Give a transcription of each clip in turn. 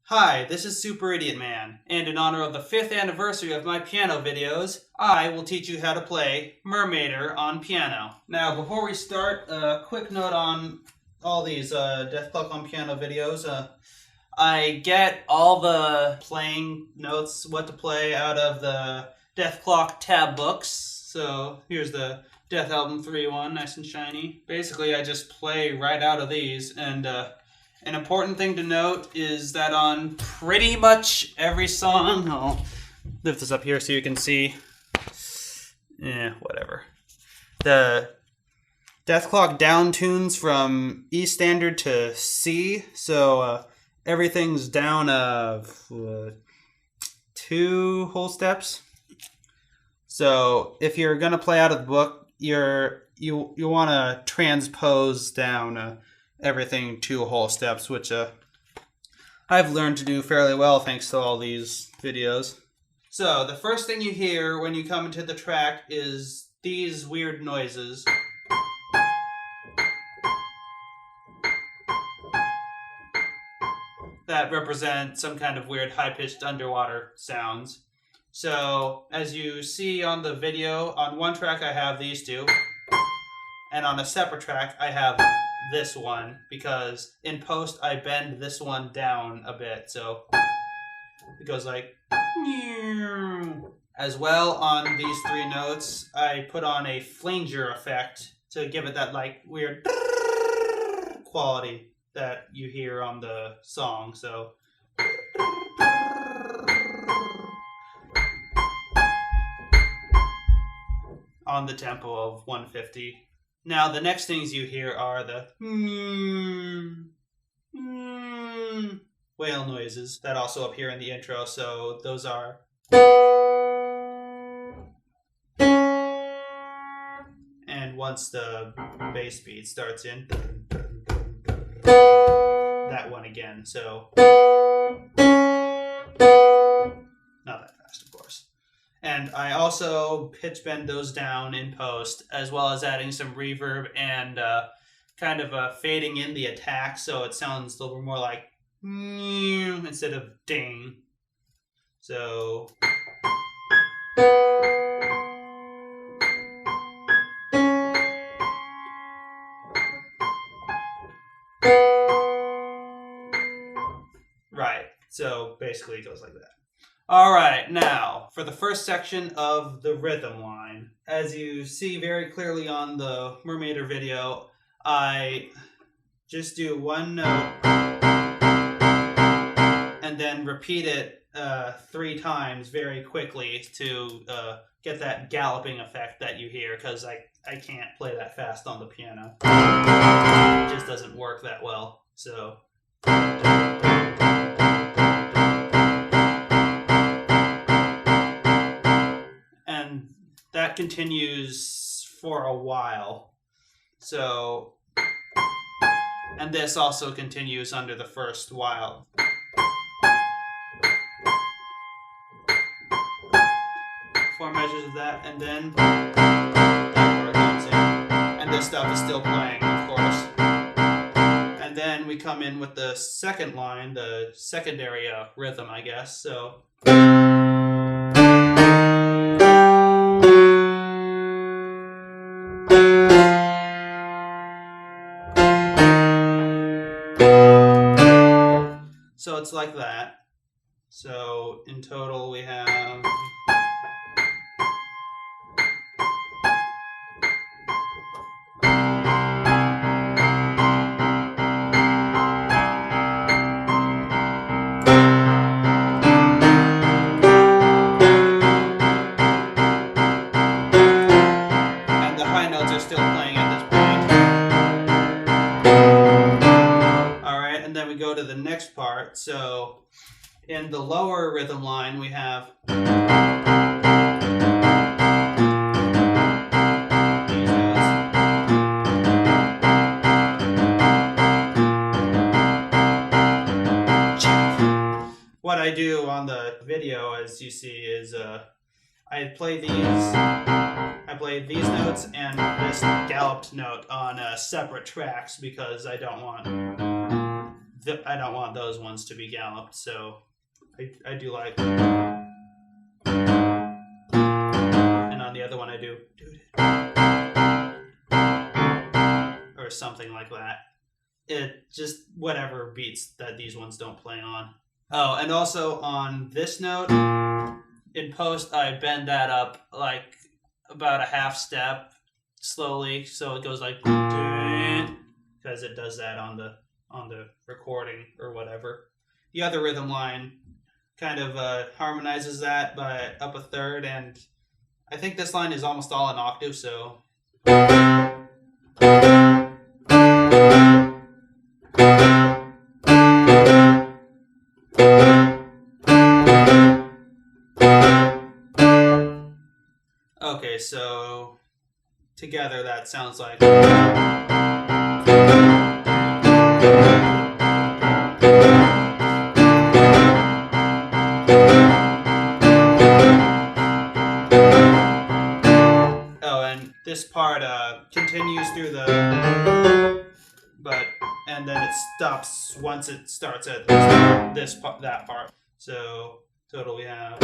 Hi, this is Super Idiot Man, and in honor of the 5th anniversary of my piano videos, I will teach you how to play Murmaider on piano. Now, before we start, a quick note on all these Death Clock on Piano videos. I get all the playing notes, what to play, out of the Death Clock tab books. So here's the Death Album 3-1, nice and shiny. Basically, I just play right out of these, and an important thing to note is that on pretty much every song, I'll lift this up here so you can see, whatever. The Death Clock down tunes from E standard to C, so everything's down of 2 whole steps. So if you're gonna play out of the book, you want to transpose down everything 2 whole steps, which I've learned to do fairly well thanks to all these videos. So the first thing you hear when you come into the track is these weird noises. That represent some kind of weird high-pitched underwater sounds. So as you see on the video, on one track I have these 2, and on a separate track I have this one, because in post I bend this one down a bit, so it goes like. As well, on these 3 notes I put on a flanger effect to give it that like weird quality that you hear on the song. So on the tempo of 150. Now, the next things you hear are the whale noises that also appear in the intro. So those are. And once the bass beat starts in, that one again. So not that fast, of course. And I also pitch bend those down in post, as well as adding some reverb and kind of fading in the attack, so it sounds a little more like instead of ding. So right. So basically it goes like that. Alright, now, for the first section of the rhythm line. As you see very clearly on the Murmaider video, I just do one note and then repeat it 3 times very quickly to get that galloping effect that you hear, because I can't play that fast on the piano. It just doesn't work that well, so. That continues for a while. So, and this also continues under the first while. 4 measures of that, and then that part comes in. And this stuff is still playing, of course. And then we come in with the second line, the secondary rhythm, I guess. So. So it's like that. So in total we have. And the high notes are still playing at this point. Alright, and then we go to the next part. So in the lower rhythm line, we have these notes. What I do on the video, as you see, is I play these notes and this galloped note on separate tracks, because I don't want I don't want those ones to be galloped, so I do like. And on the other one I do or something like that. It just whatever beats that these ones don't play on. Oh, and also on this note, in post I bend that up like about a half step slowly, so it goes like because it does that on the recording or whatever. The other rhythm line kind of harmonizes that by up a third, and I think this line is almost all an octave, so. Okay, so together that sounds like. Oh, and this part continues through the, and then it stops once it starts at that part. So total we have.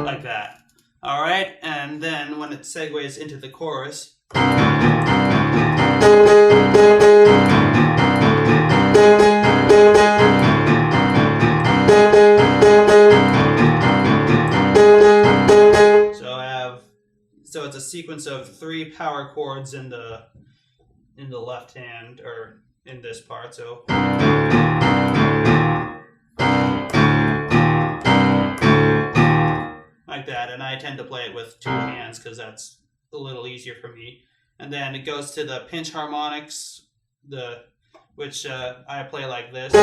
Like that. All right, and then when it segues into the chorus. So it's a sequence of 3 power chords in the left hand, or in this part, so. Like that, and I tend to play it with 2 hands because that's a little easier for me. And then it goes to the pinch harmonics, which I play like this.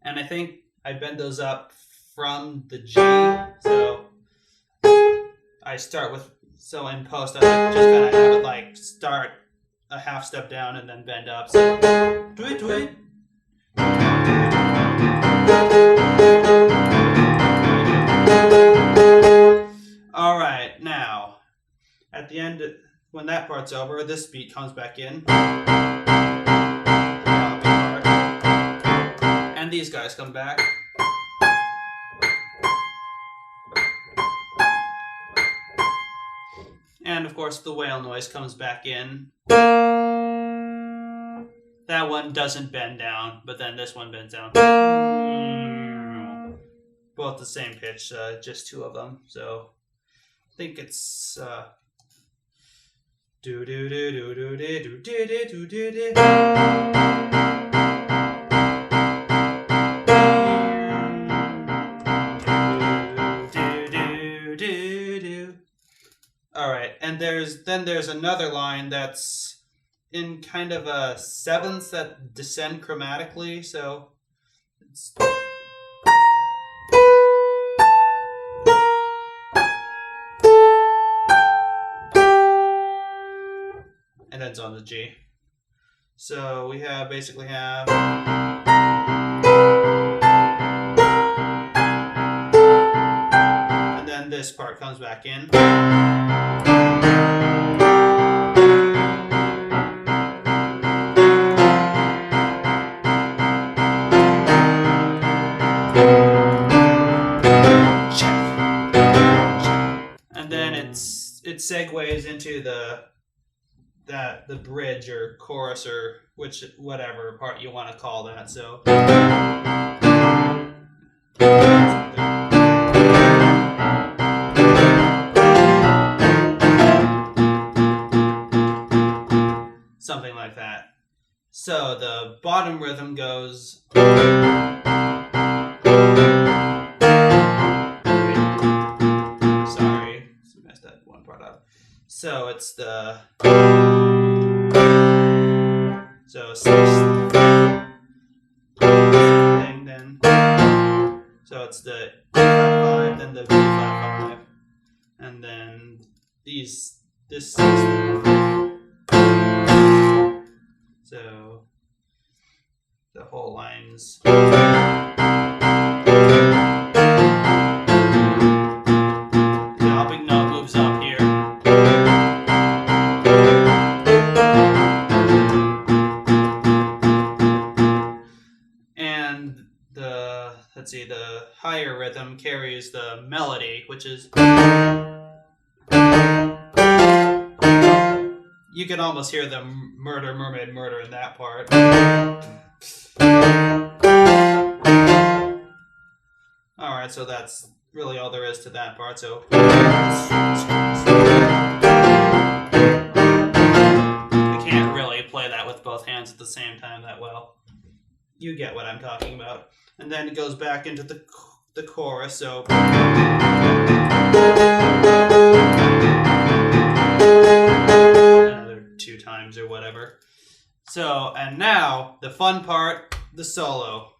And I think I bend those up from the G, so I start with, so in post I like just kind of have it like start a half step down and then bend up, so tweet tweet. Alright, now at the end, when that part's over, this beat comes back in, and these guys come back. And of course the whale noise comes back in. That one doesn't bend down, but then this one bends down. Both the same pitch, just 2 of them. So I think it's do do do do do do do do do do do. Alright, and there's another line that's in kind of a 7ths that descend chromatically, so it's. And ends on the G. So we basically have. And then this part comes back in. And then it segues into the bridge or chorus or whatever part you want to call that. So something like that. So the bottom rhythm goes. Sorry, messed that one part up. So it's the. So 6th thing, then. So it's the E5/5, then the B5/5, and then this 6th. So the whole line's the higher rhythm carries the melody, which is, you can almost hear the murder, mermaid, murder in that part. Alright, so that's really all there is to that part, so I can't really play that with both hands at the same time that well. You get what I'm talking about. And then it goes back into the chorus, so another 2 times or whatever. So, and now the fun part, the solo.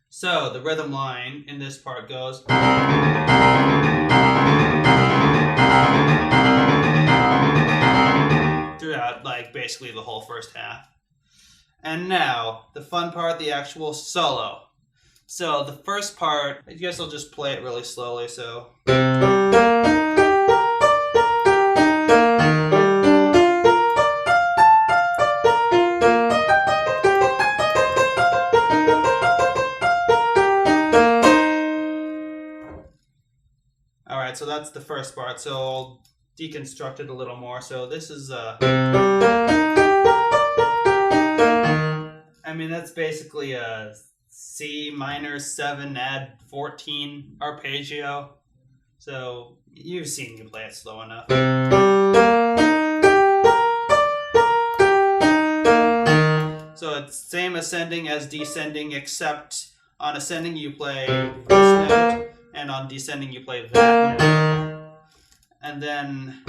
So the rhythm line in this part goes throughout, like, basically the whole first half. And now the fun part, the actual solo. So the first part, I guess I'll just play it really slowly, so. Alright, so that's the first part, so I'll deconstruct it a little more. So this is I mean, that's basically a C minor 7 add 14 arpeggio. So you've seen me play it slow enough. So it's same ascending as descending, except on ascending you play this note, and on descending you play that note. And then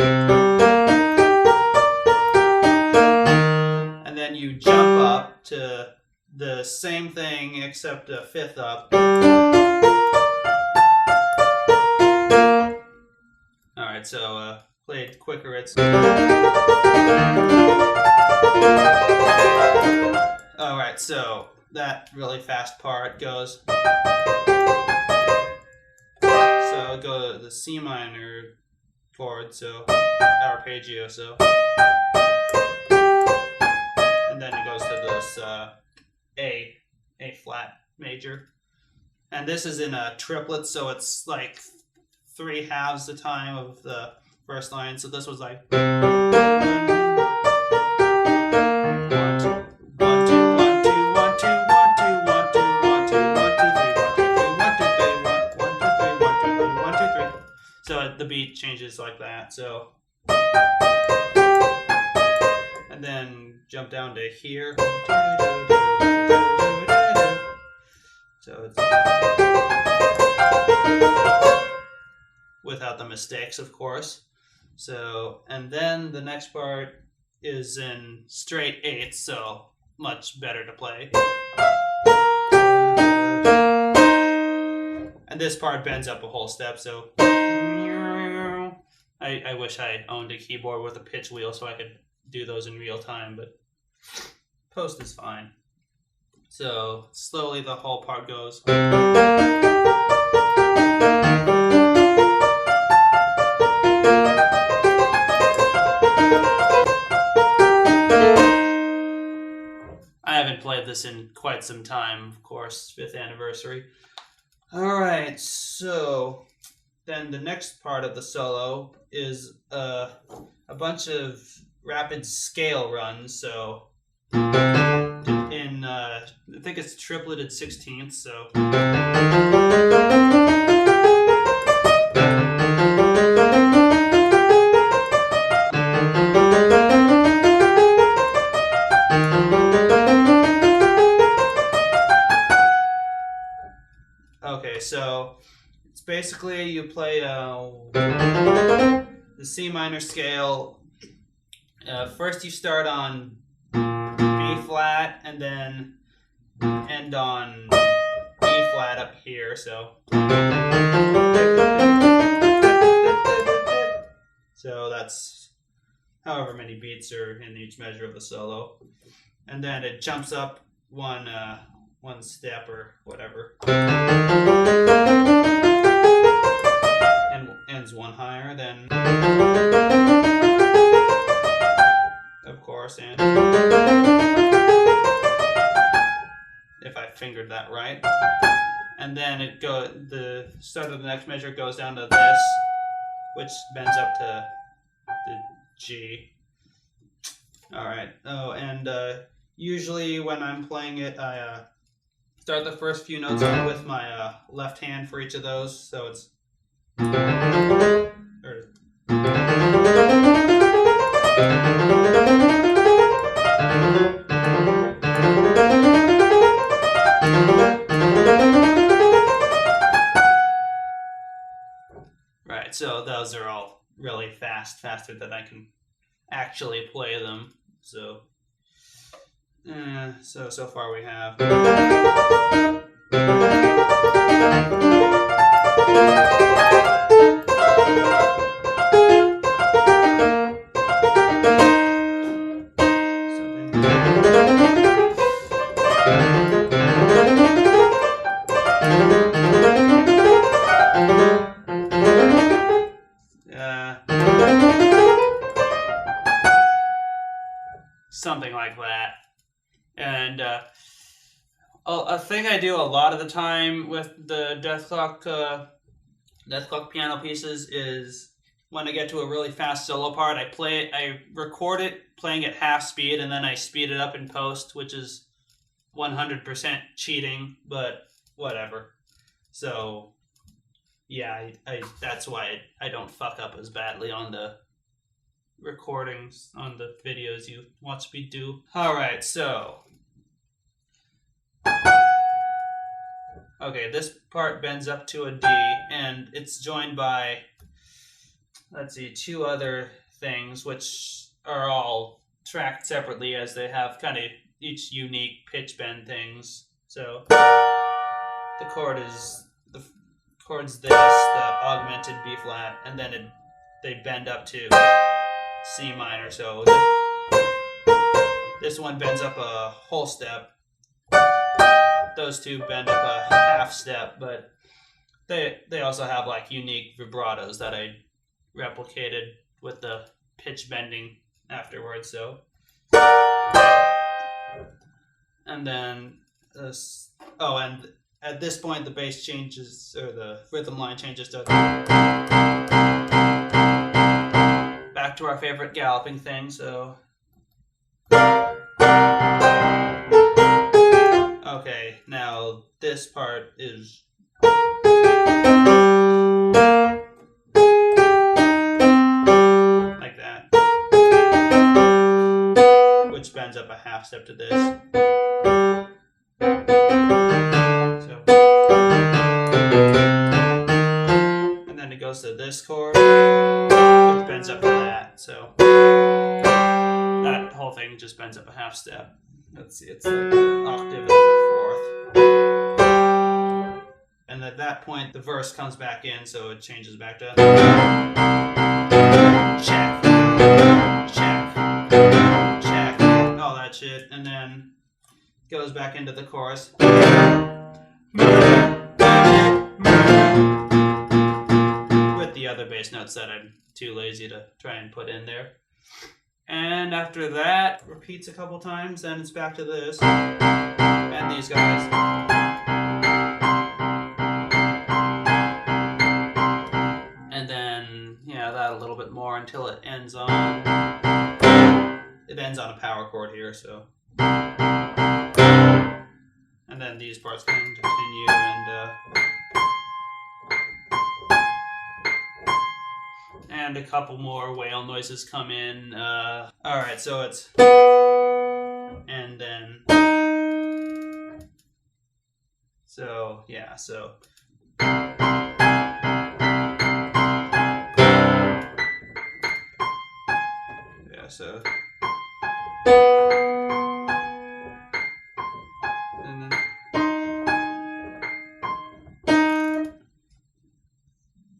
you jump up to the same thing except a 5th up. Alright, so played quicker, it's... Alright, so that really fast part goes... So go to the C minor chord, so arpeggio, so... And then it goes to this A flat major. And this is in a triplet, so it's like 3 halves the time of the first line. So this was like 1, 2, 1, 2, 1, 2, 1, 2, 1, 2, 1, 2, 1, 2, 1, 2, 1, 2, 3, 1, 2, 3, 1, 1, 2, 3, 1, 2, 3, 1, 2, 3. So the beat changes like that. So and then jump down to here. So it's without the mistakes, of course. So, and then the next part is in straight 8ths, so much better to play. And this part bends up a whole step, so I wish I owned a keyboard with a pitch wheel so I could do those in real time, but post is fine. So slowly the whole part goes. I haven't played this in quite some time, of course, 5th anniversary. Alright, so then the next part of the solo is a bunch of rapid scale runs, so in I think it's tripleted 16ths, so okay, so it's basically you play the C minor scale. First you start on B flat and then end on E flat up here, so that's however many beats are in each measure of the solo. and then it jumps up one step or whatever, and ends one higher. Then, of course, and if I fingered that right, and then the start of the next measure goes down to this, which bends up to the G. All right. Oh, and usually when I'm playing it, I start the first few notes with my left hand for each of those. So it's right. So those are all really faster than I can actually play them. So, so far we have. Something like that. And a thing I do a lot of the time with the Death Clock piano pieces is when I get to a really fast solo part, I record it playing at half speed, and then I speed it up in post, which is 100% cheating, but whatever. So yeah, that's why I don't fuck up as badly on the recordings, on the videos you watch me do. Alright, so okay, this part bends up to a D, and it's joined by, let's see, two other things, which are all tracked separately as they have kind of each unique pitch bend things. So the chord's this, the augmented B flat, and then they bend up to C minor. So this one bends up a whole step. Those two bend up a half step, but they also have like unique vibratos that I replicated with the pitch bending afterwards. So, and then and at this point the bass changes, or the rhythm line changes to back to our favorite galloping thing. So okay, now this part is like that, which bends up a half step to this. So, and then it goes to this chord, which bends up to that. So that whole thing just bends up a half step. Let's see, it's like an octave and then a fourth. And at that point, the verse comes back in, so it changes back to check, check, check, all that shit, and then goes back into the chorus. With the other bass notes that I'm too lazy to try and put in there. And after that, repeats a couple times, then it's back to this. And these guys. And then, yeah, that a little bit more until it ends on a power chord here, so. And then these parts can continue, and a couple more whale noises come in. Alright, so it's, and then, so, yeah, so. Yeah, so. And then,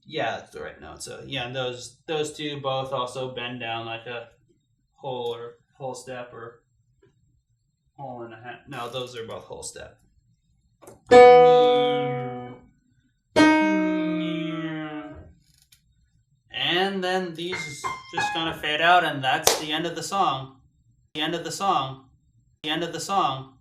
yeah, that's the right note. So yeah, and those two both also bend down like a whole step, or whole and a half. No, those are both whole step. And then these just gonna fade out, and that's the end of the song. The end of the song. The end of the song.